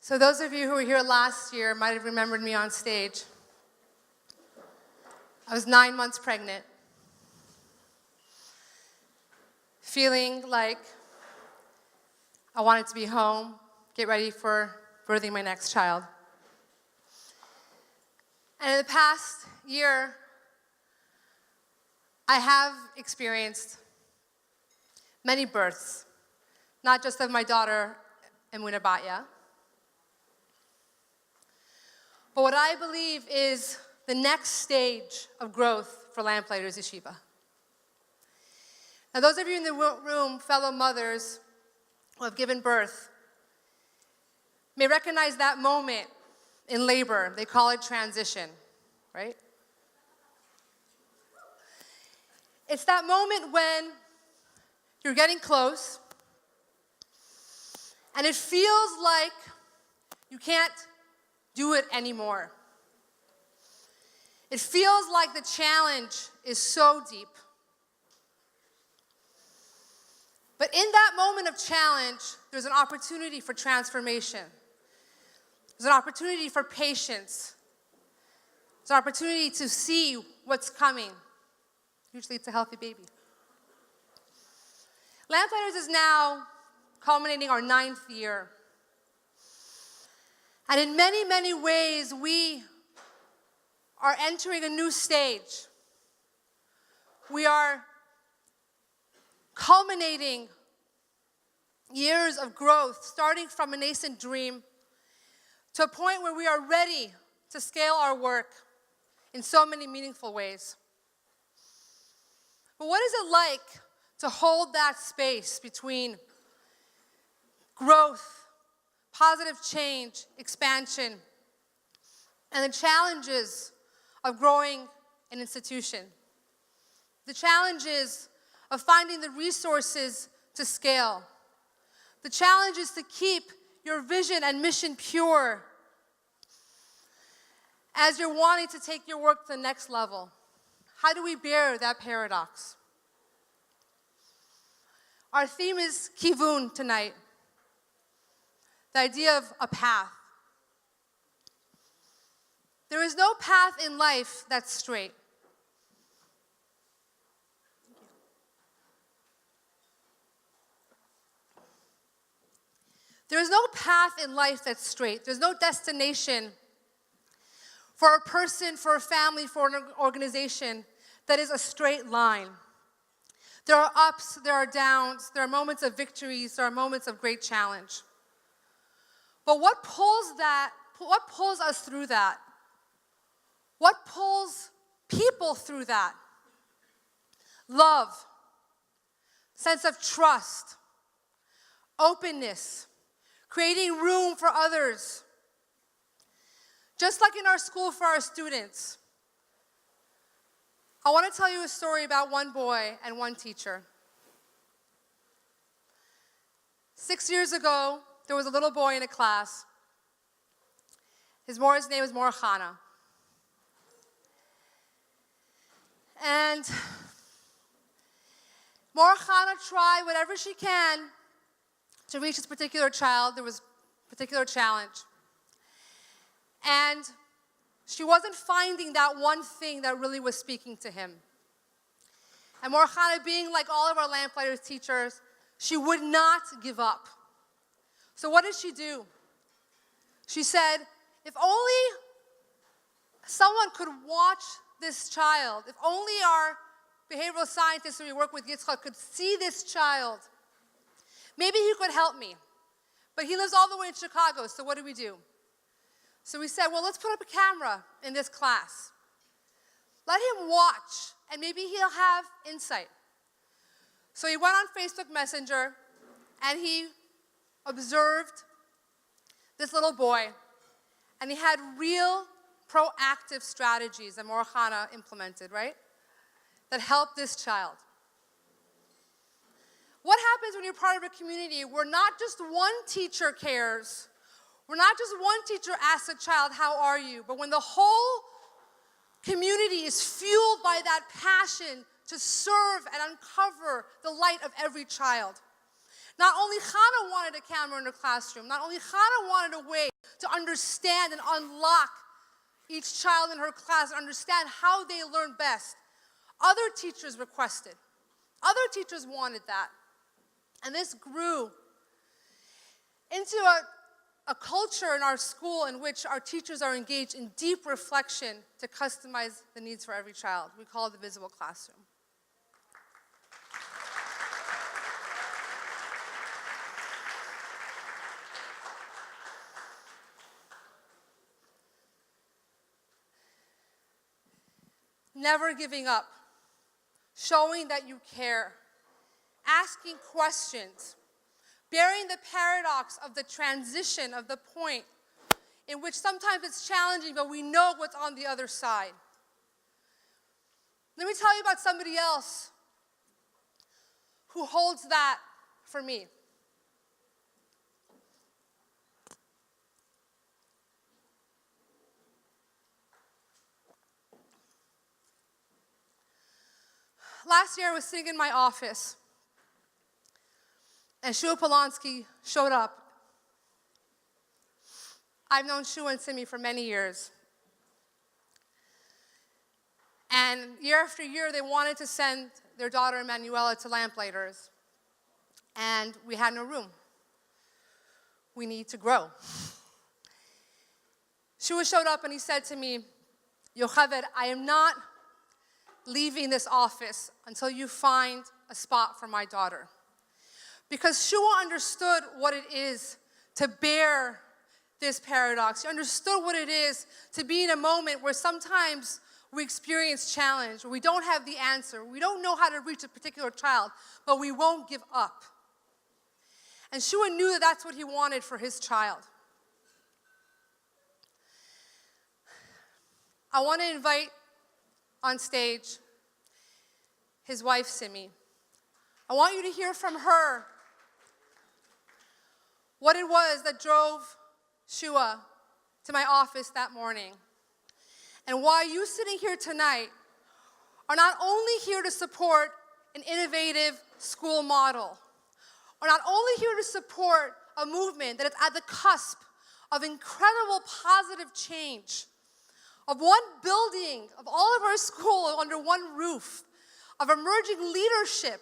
So those of you who were here last year might have remembered me on stage. I was 9 months pregnant, feeling like I wanted to be home, get ready for birthing my next child. And in the past year, I have experienced many births, not just of my daughter, Emuna Batya, but what I believe is the next stage of growth for Lamplighters Yeshivah. Now, those of you in the room, fellow mothers who have given birth, may recognize that moment in labor. They call it transition, right? It's that moment when you're getting close, and it feels like you can't do it anymore. It feels like the challenge is so deep. But in that moment of challenge, there's an opportunity for transformation. There's an opportunity for patience. There's an opportunity to see what's coming. Usually it's a healthy baby. Lamplighters is now culminating our 9th year. And in many, many ways, we are entering a new stage. We are culminating years of growth, starting from a nascent dream to a point where we are ready to scale our work in so many meaningful ways. But what is it like to hold that space between growth, positive change, expansion, and the challenges of growing an institution? The challenges of finding the resources to scale. The challenges to keep your vision and mission pure as you're wanting to take your work to the next level. How do we bear that paradox? Our theme is Kivun tonight. The idea of a path. There is no path in life that's straight. There is no path in life that's straight. There's no destination for a person, for a family, for an organization that is a straight line. There are ups, there are downs, there are moments of victories, there are moments of great challenge. But what pulls us through that? What pulls people through that? Love, sense of trust, openness, creating room for others. Just like in our school for our students, I want to tell you a story about one boy and one teacher. 6 years ago, there was a little boy in a class. His name was Morachana. And Morachana tried whatever she can to reach this particular child. There was a particular challenge. And she wasn't finding that one thing that really was speaking to him. And Morachana, being like all of our Lamplighters teachers, she would not give up. So what did she do? She said, if only someone could watch this child, if only our behavioral scientists who we work with, Yitzchak, could see this child, maybe he could help me. But he lives all the way in Chicago, so what do we do? So we said, well, let's put up a camera in this class. Let him watch, and maybe he'll have insight. So he went on Facebook Messenger, and he observed this little boy, and he had real proactive strategies that Morachana implemented, right? That helped this child. What happens when you're part of a community where not just one teacher cares, where not just one teacher asks a child, how are you? But when the whole community is fueled by that passion to serve and uncover the light of every child. Not only Chana wanted a camera in her classroom, not only Chana wanted a way to understand and unlock each child in her class and understand how they learn best. Other teachers requested. Other teachers wanted that. And this grew into a culture in our school in which our teachers are engaged in deep reflection to customize the needs for every child. We call it the visible classroom. Never giving up, showing that you care, asking questions, bearing the paradox of the transition of the point in which sometimes it's challenging, but we know what's on the other side. Let me tell you about somebody else who holds that for me. Last year I was sitting in my office, and Shua Polonsky showed up. I've known Shua and Simi for many years. And year after year, they wanted to send their daughter Emanuela to Lamplighters. And we had no room. We need to grow. Shua showed up and he said to me, Yocheved, I am not leaving this office until you find a spot for my daughter. Because Shua understood what it is to bear this paradox. He understood what it is to be in a moment where sometimes we experience challenge, where we don't have the answer, we don't know how to reach a particular child, but we won't give up. And Shua knew that that's what he wanted for his child. I want to invite on stage his wife, Simi. I want you to hear from her what it was that drove Shua to my office that morning, and why you sitting here tonight are not only here to support an innovative school model, are not only here to support a movement that is at the cusp of incredible positive change, of one building, of all of our school under one roof, of emerging leadership,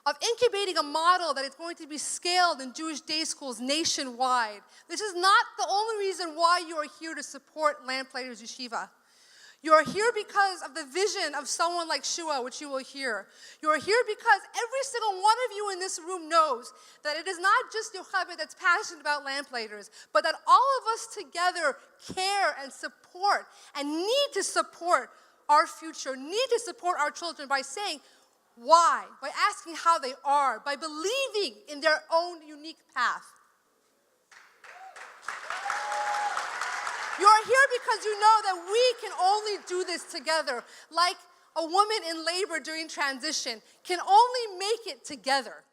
of incubating a model that is going to be scaled in Jewish day schools nationwide. This is not the only reason why you are here to support Lamplighters Yeshivah. You are here because of the vision of someone like Shua, which you will hear. You are here because every single one of you in this room knows that it is not just Yocheved that's passionate about Lamplighters, but that all of us together care and support and need to support our future, need to support our children by saying why, by asking how they are, by believing in their own unique path. You are here because you know that we can only do this together. Like a woman in labor during transition can only make it together.